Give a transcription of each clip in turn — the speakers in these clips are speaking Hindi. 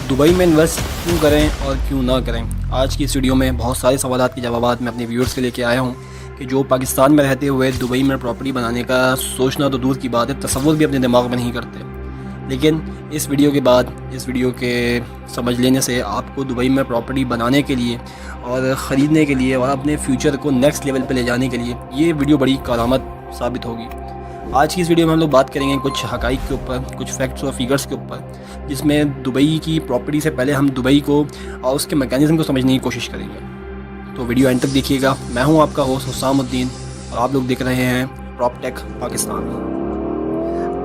दुबई में इन्वेस्ट क्यों करें और क्यों ना करें। आज की इस वीडियो में बहुत सारे सवालात के जवाब मैं अपने व्यूअर्स के लेके आया हूँ कि जो पाकिस्तान में रहते हुए दुबई में प्रॉपर्टी बनाने का सोचना तो दूर की बात है, तसव्वुर भी अपने दिमाग में नहीं करते। लेकिन इस वीडियो के बाद, इस वीडियो के समझ लेने से आपको दुबई में प्रॉपर्टी बनाने के लिए और ख़रीदने के लिए और अपने फ्यूचर को नेक्स्ट लेवल पे ले जाने के लिए ये वीडियो बड़ी करामत साबित होगी। आज की इस वीडियो में हम लोग बात करेंगे कुछ हक़ाइक़ के ऊपर, कुछ फैक्ट्स और फिगर्स के ऊपर, जिसमें दुबई की प्रॉपर्टी से पहले हम दुबई को और उसके मैकेनिज़्म को समझने की कोशिश करेंगे। तो वीडियो एंड तक देखिएगा। मैं हूं आपका होस्ट हुसामुद्दीन और आप लोग देख रहे हैं प्रॉपटेक पाकिस्तान।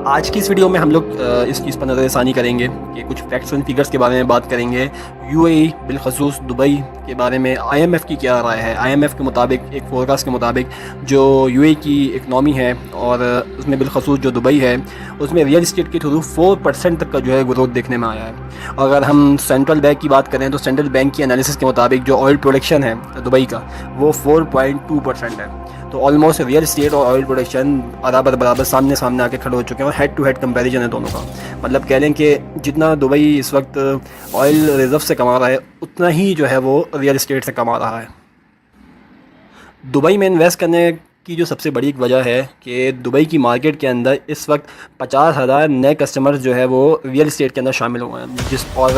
आज की इस वीडियो में हम लोग इस चीज़ पर नज़रसानी करेंगे कि कुछ फैक्ट्स एंड फिगर्स के बारे में बात करेंगे। यूएई बिलखसूस दुबई के बारे में आईएमएफ की क्या राय है। आईएमएफ के मुताबिक, एक फोरकास्ट के मुताबिक, जो यूएई की इकनॉमी है और उसमें बिलखसूस जो दुबई है, उसमें रियल इस्टेट के थ्रू 4% तक का जो है ग्रोथ देखने में आया है। अगर हम सेंट्रल बैंक की बात करें तो सेंट्रल बैंक की एनालिसिस के मुताबिक जो ऑयल प्रोडक्शन है दुबई का, वो 4.2% है। तो ऑलमोस्ट रियल इस्टेट और ऑयल प्रोडक्शन बराबर सामने सामने आके खड़े हो चुके हैं और हेड टू हेड कंपैरिजन है दोनों का। मतलब कह लें कि जितना दुबई इस वक्त ऑयल रिजर्व से कमा रहा है, उतना ही जो है वो रियल इस्टेट से कमा रहा है। दुबई में इन्वेस्ट करने की जो सबसे बड़ी वजह है कि दुबई की मार्केट के अंदर इस वक्त 50,000 नए कस्टमर्स जो है वो रियल इस्टेट के अंदर शामिल हुए हैं, और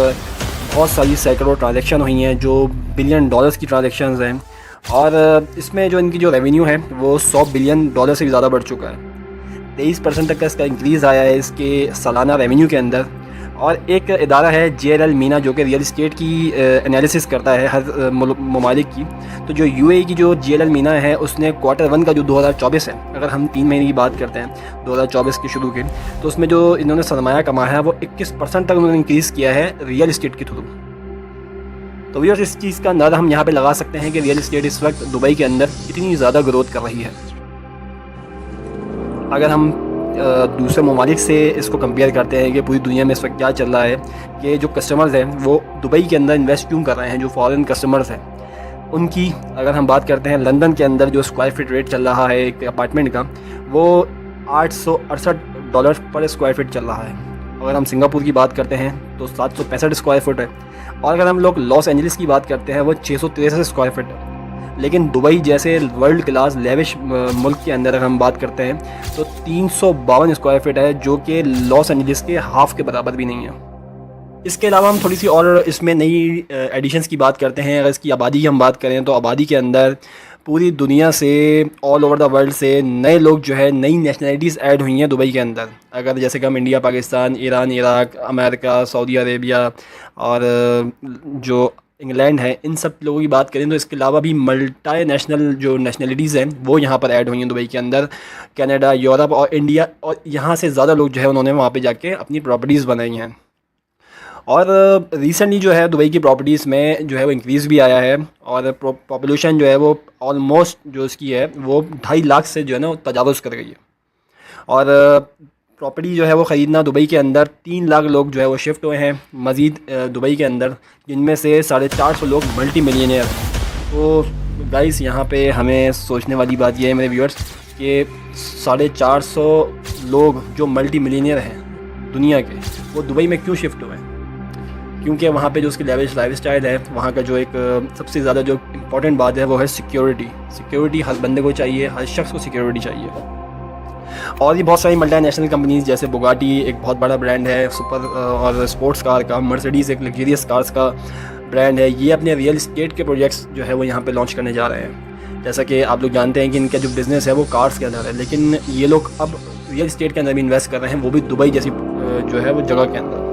बहुत सारी सैकड़ों ट्रांजेक्शन हुई हैं जो $1 बिलियन की ट्रांजेक्शन्स हैं। और इसमें जो इनकी जो रेवेन्यू है वो $100 बिलियन से भी ज़्यादा बढ़ चुका है। 23% तक का इसका इंक्रीज़ आया है इसके सालाना रेवेन्यू के अंदर। और एक इदारा है JLL मीना, जो कि रियल इस्टेट की एनालिसिस करता है हर ममालिक की। तो जो यूएई की जो JLL मीना है, उसने Q1 का जो 2024 है, अगर हम 3 महीने की बात करते हैं 2024 के शुरू के, तो उसमें जो इन्होंने सरमाया कमाया है वो 21% तक उन्होंने इंक्रीज़ किया है रियल इस्टेट के थ्रू। तो व्यूअर्स, इस चीज़ का अंदाज़ा हम यहाँ पे लगा सकते हैं कि रियल इस्टेट इस वक्त दुबई के अंदर इतनी ज़्यादा ग्रोथ कर रही है। अगर हम दूसरे ममालिक से इसको कंपेयर करते हैं कि पूरी दुनिया में इस वक्त क्या चल रहा है, कि जो कस्टमर्स हैं वो दुबई के अंदर इन्वेस्ट क्यों कर रहे हैं, जो फॉरेन कस्टमर्स हैं उनकी अगर हम बात करते हैं, लंदन के अंदर जो स्क्वायर फीट रेट चल रहा है एक अपार्टमेंट का, वो $868 पर स्क्वायर फीट चल रहा है। अगर हम सिंगापुर की बात करते हैं तो 765 स्क्वायर फुट है। और अगर हम लोग लॉस एंजलिस की बात करते हैं वो 663 स्क्वायर फीट है। लेकिन दुबई जैसे वर्ल्ड क्लास लेविश मुल्क के अंदर अगर हम बात करते हैं तो 352 स्क्वायर फीट है, जो कि लॉस एंजलिस के हाफ के बराबर भी नहीं है। इसके अलावा हम थोड़ी सी और इसमें नई एडिशंस की बात करते हैं। अगर इसकी आबादी की हम बात करें तो आबादी के अंदर पूरी दुनिया से, ऑल ओवर द वर्ल्ड से नए लोग जो है, नई नेशनलिटीज़ ऐड हुई हैं दुबई के अंदर। अगर जैसे कि हम India, Pakistan, Iran, Iraq, America, Saudi Arabia और जो इंग्लैंड है, इन सब लोगों की बात करें तो इसके अलावा भी मल्टी नेशनल जो नेशनलिटीज़ हैं वो यहाँ पर ऐड हुई हैं दुबई के अंदर। कनाडा, यूरोप और इंडिया, और यहाँ से ज़्यादा लोग जो है उन्होंने वहाँ पे जाके अपनी प्रॉपर्टीज़ बनाई हैं। और रिसेंटली जो है दुबई की प्रॉपर्टीज़ में जो है वो इंक्रीज़ भी आया है और पॉपुलेशन जो है वो ऑलमोस्ट जो इसकी है वो 2.5 लाख से जो है ना तजावुज़ कर गई है। और प्रॉपर्टी जो है वो ख़रीदना दुबई के अंदर 3 लाख लोग जो है वो शिफ्ट हुए हैं मज़ीद दुबई के अंदर, जिनमें से 450 लोग मल्टी मिलियनियर हैं। तो गाइस, यहाँ पे हमें सोचने वाली बात यह है मेरे व्यूअर्स कि 450 लोग जो मल्टी मिलियनियर हैं दुनिया के, वो दुबई में क्यों शिफ्ट हुए हैं? क्योंकि वहाँ पे जो उसकी लेविश लाइफ स्टाइल है, वहाँ का जो एक सबसे ज़्यादा जो इम्पोर्टेंट बात है वो है सिक्योरिटी। हर बंदे को चाहिए, हर शख्स को सिक्योरिटी चाहिए। और ये बहुत सारी मल्टीनेशनल कंपनीज़, जैसे बुगाटी एक बहुत बड़ा ब्रांड है सुपर और स्पोर्ट्स कार का, मर्सिडीज़ एक लग्जरियस कार्स का ब्रांड है, ये अपने रियल इस्टेट के प्रोजेक्ट्स जो है वो यहाँ पे लॉन्च करने जा रहे हैं। जैसा कि आप लोग जानते हैं कि इनका जो बिज़नेस है वो कार्स के अंदर है, लेकिन ये लोग अब रियल इस्टेट के अंदर भी इन्वेस्ट कर रहे हैं, वो भी दुबई जैसी जो है वो जगह के अंदर।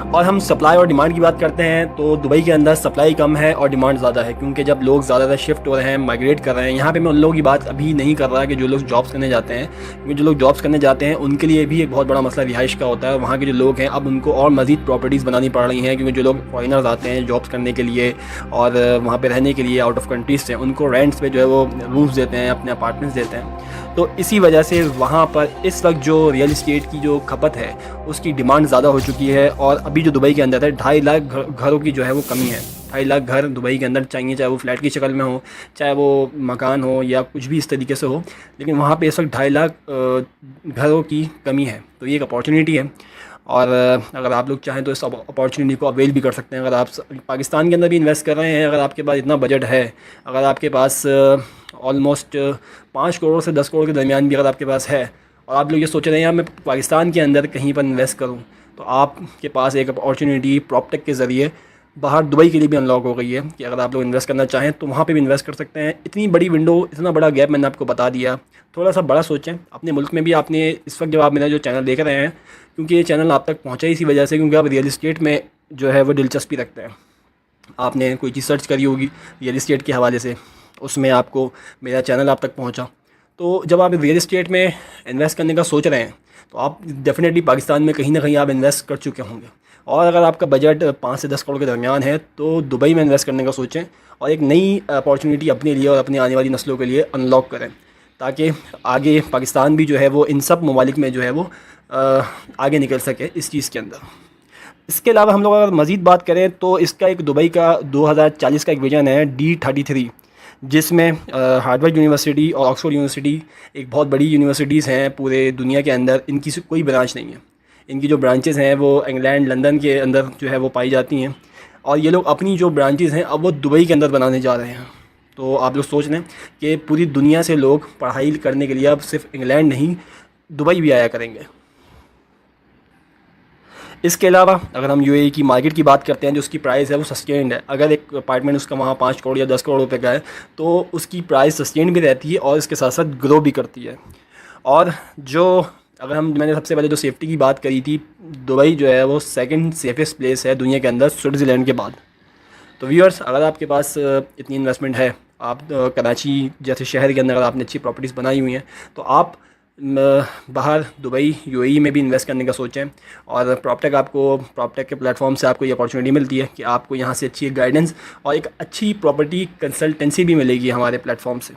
और हम सप्लाई और डिमांड की बात करते हैं तो दुबई के अंदर सप्लाई कम है और डिमांड ज़्यादा है, क्योंकि जब लोग ज़्यादा शिफ्ट हो रहे हैं, माइग्रेट कर रहे हैं। यहाँ पे मैं उन लोगों की बात अभी नहीं कर रहा कि जो लोग जॉब्स करने जाते हैं, क्योंकि जो लोग जॉब्स करने जाते हैं उनके लिए भी एक बहुत बड़ा मसला रिहाइश का होता है। वहाँ के जो लोग हैं अब उनको और मज़ीद प्रॉपर्टीज़ बनानी पड़ रही हैं, क्योंकि जो लोग फॉरेनर्स आते हैं जॉब्स करने के लिए और वहाँ पर रहने के लिए आउट ऑफ कंट्रीज से, उनको रेंट्स पे जो है वो रूम्स देते हैं, अपने अपार्टमेंट्स देते हैं। तो इसी वजह से वहाँ पर इस वक्त जो रियल इस्टेट की जो खपत है उसकी डिमांड ज़्यादा हो चुकी है। और अभी जो दुबई के अंदर है 2.5 लाख घरों की जो है वो कमी है। 2.5 लाख घर दुबई के अंदर चाहिए, चाहे वो फ्लैट की शक्ल में हो, चाहे वो मकान हो या कुछ भी इस तरीके से हो, लेकिन वहाँ पे इस वक्त 2.5 लाख घरों की कमी है। तो ये एक अपॉर्चुनिटी है और अगर आप लोग चाहें तो इस अपॉर्चुनिटी को अवेल भी कर सकते हैं। अगर आप पाकिस्तान के अंदर भी इन्वेस्ट कर रहे हैं, अगर आपके पास इतना बजट है, अगर आपके पास ऑलमोस्ट 5 करोड़ से 10 करोड़ के दरमियान भी अगर आपके पास है और आप लोग ये सोच रहे हैं यार मैं पाकिस्तान के अंदर कहीं पर इन्वेस्ट करूँ, तो आपके पास एक अपॉर्चुनिटी प्रॉपटेक के ज़रिए बाहर दुबई के लिए भी अनलॉक हो गई है कि अगर आप लोग इन्वेस्ट करना चाहें तो वहाँ पे भी इन्वेस्ट कर सकते हैं। इतनी बड़ी विंडो, इतना बड़ा गैप मैंने आपको बता दिया। थोड़ा सा बड़ा सोचें अपने मुल्क में भी। आपने इस वक्त जब आप मेरा जो चैनल देख रहे हैं, क्योंकि ये चैनल आप तक पहुँचा इसी वजह से क्योंकि आप रियल इस्टेट में जो है वो दिलचस्पी रखते हैं। आपने कोई चीज़ सर्च करी होगी रियल इस्टेट के हवाले से, उसमें आपको मेरा चैनल आप तक पहुँचा। तो जब आप रियल इस्टेट में इन्वेस्ट करने का सोच रहे हैं तो आप डेफ़िनेटली पाकिस्तान में कहीं ना कहीं आप इन्वेस्ट कर चुके होंगे। और अगर आपका बजट 5 से 10 करोड़ के दरमियान है तो दुबई में इन्वेस्ट करने का सोचें और एक नई अपॉर्चुनिटी अपने लिए और अपनी आने वाली नस्लों के लिए अनलॉक करें, ताकि आगे पाकिस्तान भी जो है वो इन सब ममालिक में जो है वो आगे निकल सके इस चीज़ के अंदर। इसके अलावा हम लोग अगर मज़ीद बात करें तो इसका एक दुबई का 2040 का एक विज़न है D33, जिसमें हार्वर्ड यूनिवर्सिटी और ऑक्सफोर्ड यूनिवर्सिटी एक बहुत बड़ी यूनिवर्सिटीज़ हैं पूरे दुनिया के अंदर। इनकी कोई ब्रांच नहीं है, इनकी जो ब्रांचेज़ हैं वो इंग्लैंड, लंदन के अंदर जो है वो पाई जाती हैं। और ये लोग अपनी जो ब्रांचेज़ हैं अब वो दुबई के अंदर बनाने जा रहे हैं। तो आप लोग सोच लें कि पूरी दुनिया से लोग पढ़ाई करने के लिए अब सिर्फ इंग्लैंड नहीं दुबई भी आया करेंगे। इसके अलावा अगर हम यूएई की मार्केट की बात करते हैं, जो उसकी प्राइस है वो सस्टेन्ड है। अगर एक अपार्टमेंट उसका वहाँ 5 करोड़ या 10 करोड़ रुपए का है तो उसकी प्राइस सस्टेन्ड भी रहती है और इसके साथ साथ ग्रो भी करती है। और जो अगर मैंने सबसे पहले जो सेफ्टी की बात करी थी, दुबई जो है वो सेकंड सेफेस्ट प्लेस है दुनिया के अंदर स्विट्ज़रलैंड के बाद। तो व्यूअर्स, अगर आपके पास इतनी इन्वेस्टमेंट है, आप कराची जैसे शहर के अंदर अगर आपने अच्छी प्रॉपर्टीज़ बनाई हुई हैं, तो आप बाहर दुबई, यूएई में भी इन्वेस्ट करने का सोचें। और प्रॉपटेक के प्लेटफॉर्म से आपको ये अपॉर्चुनिटी मिलती है कि आपको यहाँ से अच्छी गाइडेंस और एक अच्छी प्रॉपर्टी कंसल्टेंसी भी मिलेगी हमारे प्लेटफॉर्म से।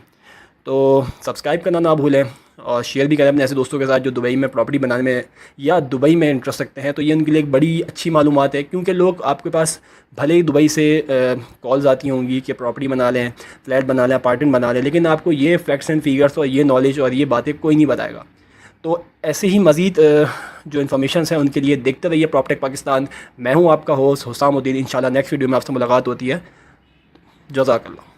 तो सब्सक्राइब करना ना भूलें और शेयर भी करें अपने ऐसे दोस्तों के साथ जो दुबई में प्रॉपर्टी बनाने में या दुबई में इंटरेस्ट रखते हैं। तो ये उनके लिए एक बड़ी अच्छी मालूमात है, क्योंकि लोग आपके पास भले ही दुबई से कॉल्स आती होंगी कि प्रॉपर्टी बना लें, फ्लैट बना लें, अपार्टमेंट बना लें, लेकिन आपको ये फैक्ट्स एंड फिगर्स और ये नॉलेज और ये बातें कोई नहीं बताएगा। तो ऐसे ही मज़ीद जो इन्फॉर्मेशन हैं उनके लिए देखते रहिए प्रॉपटेक पाकिस्तान। मैं हूँ आपका होस्ट हुसामुद्दीन। इंशाल्लाह नेक्स्ट वीडियो में आपसे मुलाकात होती है। जज़ाकल्लाह।